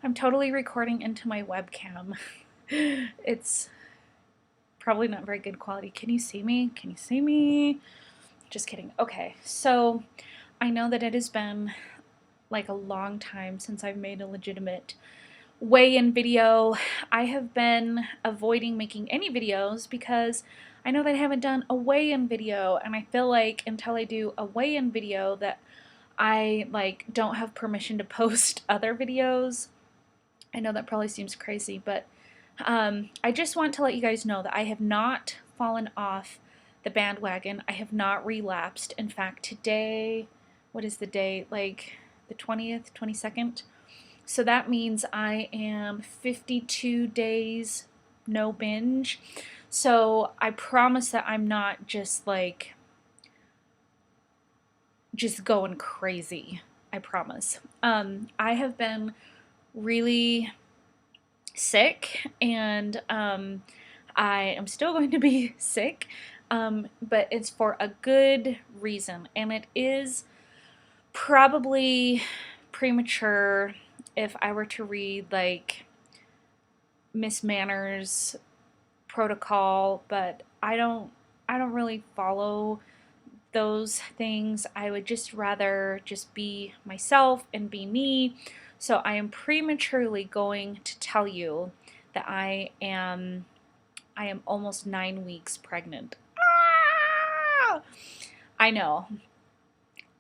I'm totally recording into my webcam. It's probably not very good quality. Can you see me? Can you see me? Just kidding. Okay, so I know that it has been like a long time since I've made a legitimate weigh-in video. I have been avoiding making any videos because I know that I haven't done a weigh-in video, and I feel like until I do a weigh-in video that I don't have permission to post other videos. I know that probably seems crazy, but I just want to let you guys know that I have not fallen off the bandwagon. I have not relapsed. In fact, today, what is the date? Like the 20th, 22nd? So that means I am 52 days no binge. So I promise that I'm not just going crazy. I promise. I have been really sick, and I am still going to be sick, but it's for a good reason, and it is probably premature if I were to read like Miss Manners' protocol, but I don't really follow those things. I would just rather just be myself and be me. So I am prematurely going to tell you that I am almost 9 weeks pregnant. Ah! I know.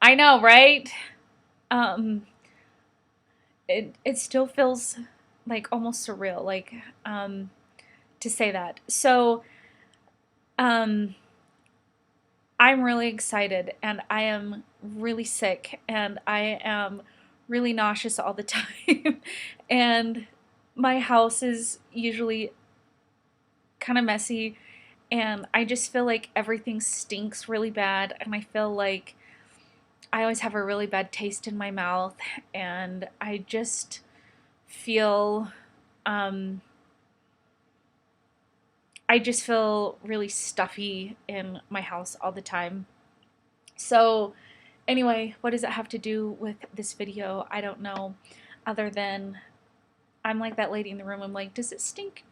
I know, right? Um, it still feels like almost surreal, to say that. So, um, I'm really excited, and I am really sick, and I am really nauseous all the time. And my house is usually kind of messy, and I just feel like everything stinks really bad, and I feel like I always have a really bad taste in my mouth, and I just feel um, I just feel really stuffy in my house all the time. So anyway, what does it have to do with this video? I don't know, other than I'm like that lady in the room. I'm like, does it stink?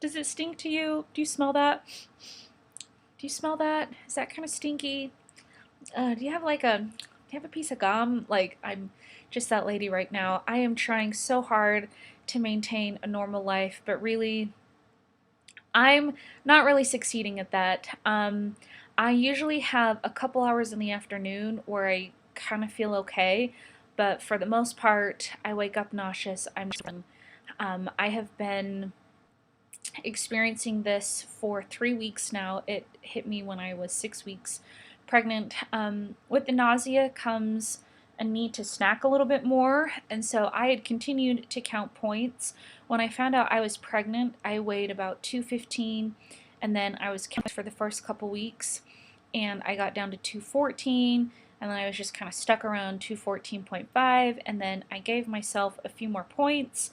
Does it stink to you? Do you smell that? Do you smell that? Is that kind of stinky? Do you have a piece of gum? Like, I'm just that lady right now. I am trying so hard to maintain a normal life, but really, I'm not really succeeding at that. I usually have a couple hours in the afternoon where I kind of feel okay, but for the most part, I wake up nauseous. I have been experiencing this for 3 weeks now. It hit me when I was 6 weeks pregnant. With the nausea comes a need to snack a little bit more, and so I had continued to count points. When I found out I was pregnant, I weighed about 215, and then I was counting for the first couple weeks, and I got down to 214, and then I was just kind of stuck around 214.5, and then I gave myself a few more points.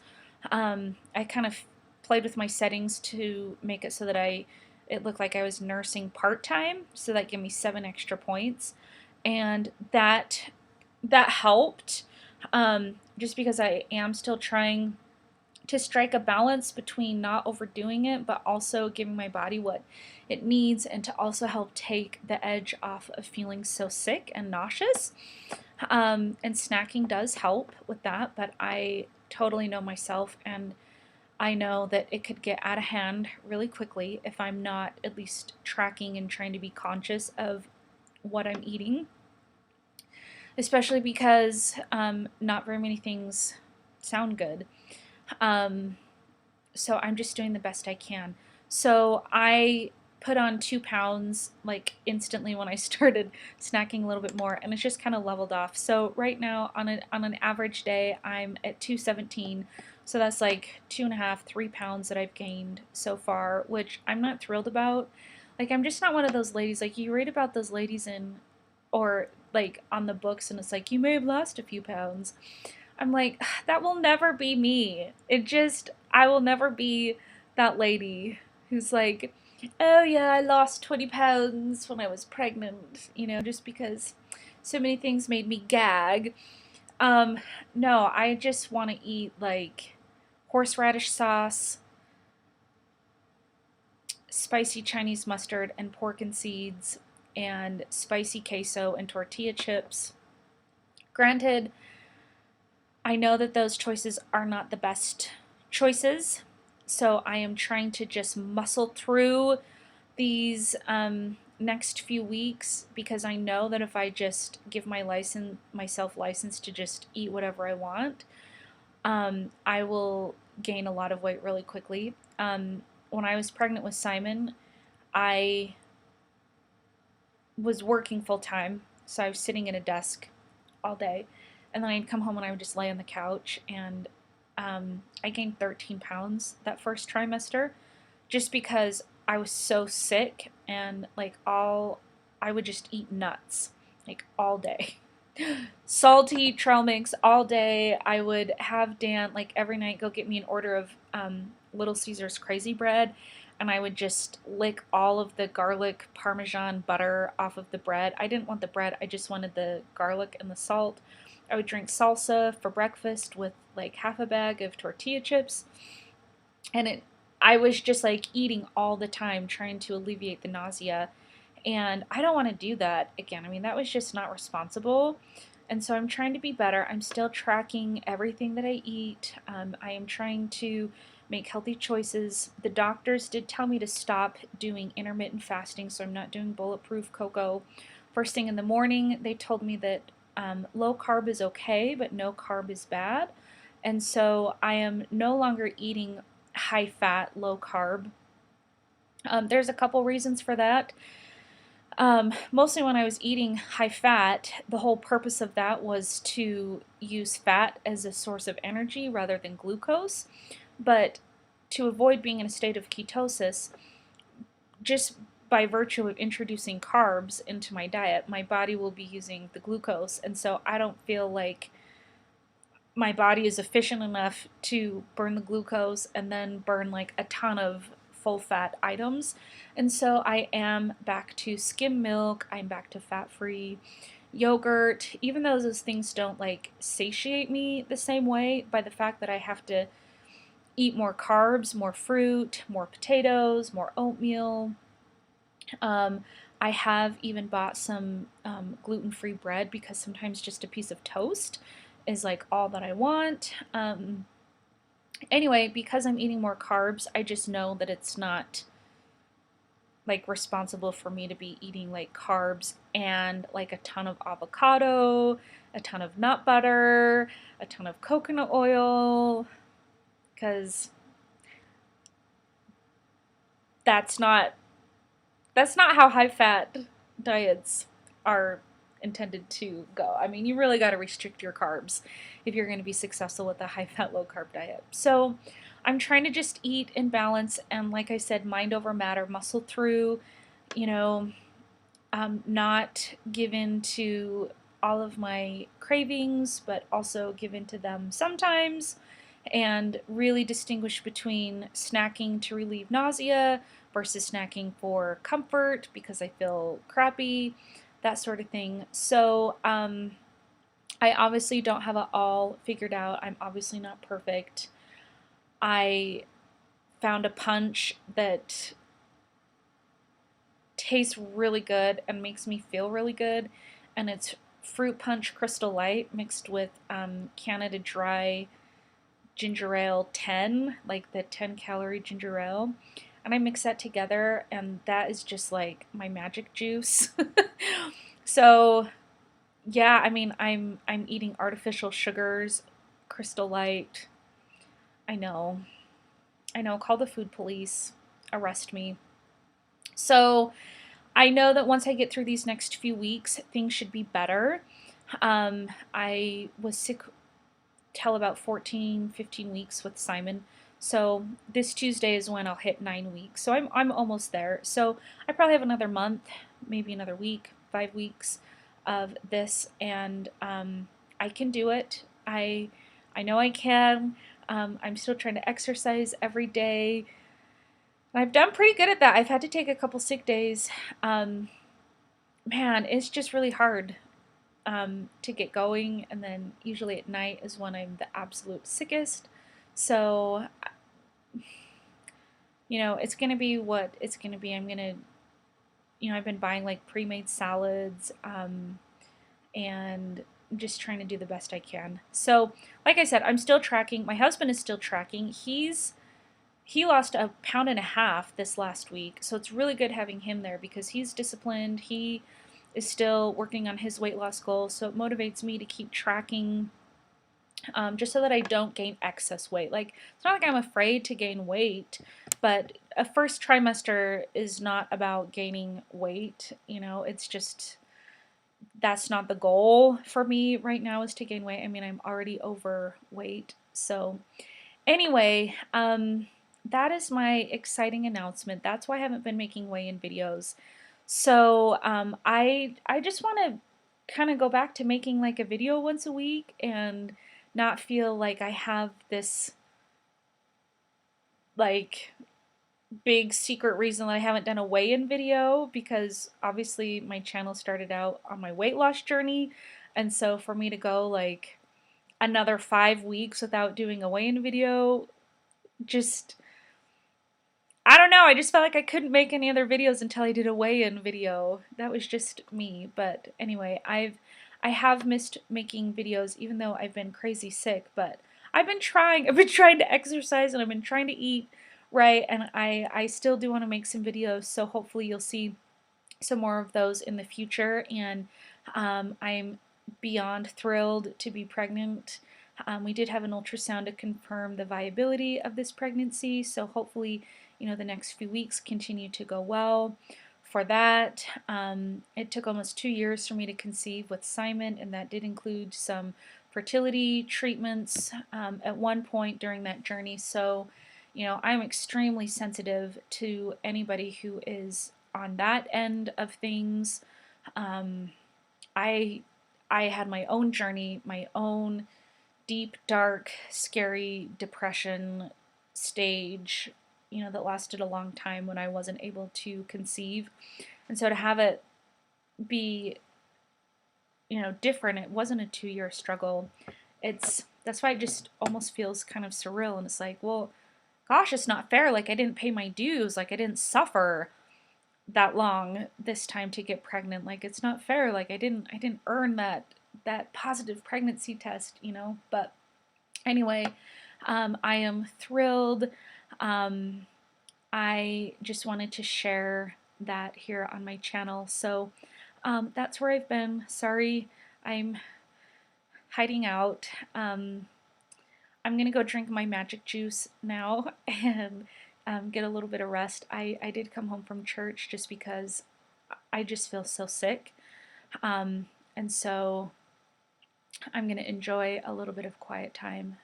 I kind of played with my settings to make it so that it looked like I was nursing part-time, so that gave me 7 extra points, and that helped, just because I am still trying to strike a balance between not overdoing it but also giving my body what it needs, and to also help take the edge off of feeling so sick and nauseous. And snacking does help with that, but I totally know myself, and I know that it could get out of hand really quickly if I'm not at least tracking and trying to be conscious of what I'm eating, especially because not very many things sound good. Um, so I'm just doing the best I can. So I put on 2 pounds like instantly when I started snacking a little bit more, and it's just kind of leveled off. So right now on an average day, I'm at 217. So that's like 2.5, 3 pounds that I've gained so far, which I'm not thrilled about. Like, I'm just not one of those ladies, like you read about those ladies in, or like on the books, and it's like, you may have lost a few pounds. I'm like, that will never be me. I will never be that lady who's like, oh yeah, I lost 20 pounds when I was pregnant, just because so many things made me gag. Um, no, I just want to eat like horseradish sauce, spicy Chinese mustard and pork and seeds, and spicy queso and tortilla chips. Granted, I know that those choices are not the best choices, so I am trying to just muscle through these next few weeks because I know that if I just give myself license to just eat whatever I want, I will gain a lot of weight really quickly. When I was pregnant with Simon, I was working full time, so I was sitting at a desk all day, and then I'd come home and I would just lay on the couch, and I gained 13 pounds that first trimester, just because I was so sick and like all I would just eat nuts like all day. Salty trail mix all day. I would have Dan like every night go get me an order of Little Caesars crazy bread, and I would just lick all of the garlic parmesan butter off of the bread. I didn't want the bread, I just wanted the garlic and the salt. I would drink salsa for breakfast with like half a bag of tortilla chips, and I was just like eating all the time trying to alleviate the nausea, and I don't want to do that again. I mean, that was just not responsible. And so I'm trying to be better. I'm still tracking everything that I eat. I am trying to make healthy choices. The doctors did tell me to stop doing intermittent fasting, so I'm not doing bulletproof cocoa. First thing in the morning, they told me that low carb is okay, but no carb is bad. And so I am no longer eating high fat, low carb. There's a couple reasons for that. Mostly when I was eating high fat, the whole purpose of that was to use fat as a source of energy rather than glucose. But to avoid being in a state of ketosis, just by virtue of introducing carbs into my diet, my body will be using the glucose. And so I don't feel like my body is efficient enough to burn the glucose and then burn like a ton of full fat items. And so I am back to skim milk, I'm back to fat free yogurt, even though those things don't like satiate me the same way by the fact that I have to eat more carbs, more fruit, more potatoes, more oatmeal. Um, I have even bought some gluten-free bread because sometimes just a piece of toast is like all that I want. Anyway, because I'm eating more carbs, I just know that it's not like responsible for me to be eating like carbs and like a ton of avocado, a ton of nut butter, a ton of coconut oil, because that's not that's not how high fat diets are intended to go. I mean, you really got to restrict your carbs if you're going to be successful with a high fat, low carb diet. So I'm trying to just eat in balance and, like I said, mind over matter, muscle through, you know, not give in to all of my cravings, but also give in to them sometimes, and really distinguish between snacking to relieve nausea versus snacking for comfort because I feel crappy, that sort of thing. So, I obviously don't have it all figured out. I'm obviously not perfect. I found a punch that tastes really good and makes me feel really good, and it's fruit punch Crystal Light mixed with Canada Dry ginger ale 10, like the 10-calorie ginger ale. And I mix that together, and that is just like my magic juice. So, yeah, I mean, I'm eating artificial sugars, Crystal Light. I know. I know, call the food police, arrest me. So, I know that once I get through these next few weeks, things should be better. I was sick till about 14, 15 weeks with Simon. So this Tuesday is when I'll hit 9 weeks. So I'm almost there. So I probably have another month, maybe another week, 5 weeks of this, and I can do it. I know I can. I'm still trying to exercise every day. And I've done pretty good at that. I've had to take a couple sick days. Man, it's just really hard. to get going, and then usually at night is when I'm the absolute sickest. So, it's gonna be what it's gonna be. I'm gonna, I've been buying like pre-made salads, and just trying to do the best I can. So, like I said, I'm still tracking. My husband is still tracking. He lost 1.5 pounds this last week, so it's really good having him there because he's disciplined. He is still working on his weight loss goal, so it motivates me to keep tracking, just so that I don't gain excess weight. Like, it's not like I'm afraid to gain weight, but a first trimester is not about gaining weight. It's just that's not the goal for me right now, is to gain weight. I mean, I'm already overweight. So anyway, that is my exciting announcement. That's why I haven't been making weigh-in videos. So I just want to kind of go back to making like a video once a week and not feel like I have this like big secret reason that I haven't done a weigh-in video, because obviously my channel started out on my weight loss journey, and so for me to go like another 5 weeks without doing a weigh-in video, just, I don't know, I just felt like I couldn't make any other videos until I did a weigh-in video. That was just me. But anyway, I have missed making videos even though I've been crazy sick, but I've been trying. I've been trying to exercise and I've been trying to eat right, and I still do want to make some videos, so hopefully you'll see some more of those in the future. And I'm beyond thrilled to be pregnant. We did have an ultrasound to confirm the viability of this pregnancy, so hopefully, the next few weeks continue to go well for that. It took almost 2 years for me to conceive with Simon, and that did include some fertility treatments at one point during that journey. So, I'm extremely sensitive to anybody who is on that end of things. Um, I I had my own journey, my own deep, dark, scary depression stage, that lasted a long time when I wasn't able to conceive. And so to have it be, different, it wasn't a 2 year struggle. That's why it just almost feels kind of surreal. And it's like, well, gosh, it's not fair. Like, I didn't pay my dues. Like, I didn't suffer that long this time to get pregnant. Like, it's not fair. Like, I didn't earn that positive pregnancy test, But anyway, I am thrilled. Um, I just wanted to share that here on my channel. So that's where I've been. Sorry, I'm hiding out. I'm gonna go drink my magic juice now and get a little bit of rest. I did come home from church just because I just feel so sick. And so I'm gonna enjoy a little bit of quiet time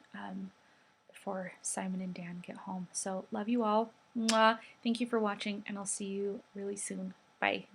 before Simon and Dan get home. So love you all. Mwah. Thank you for watching, and I'll see you really soon. Bye.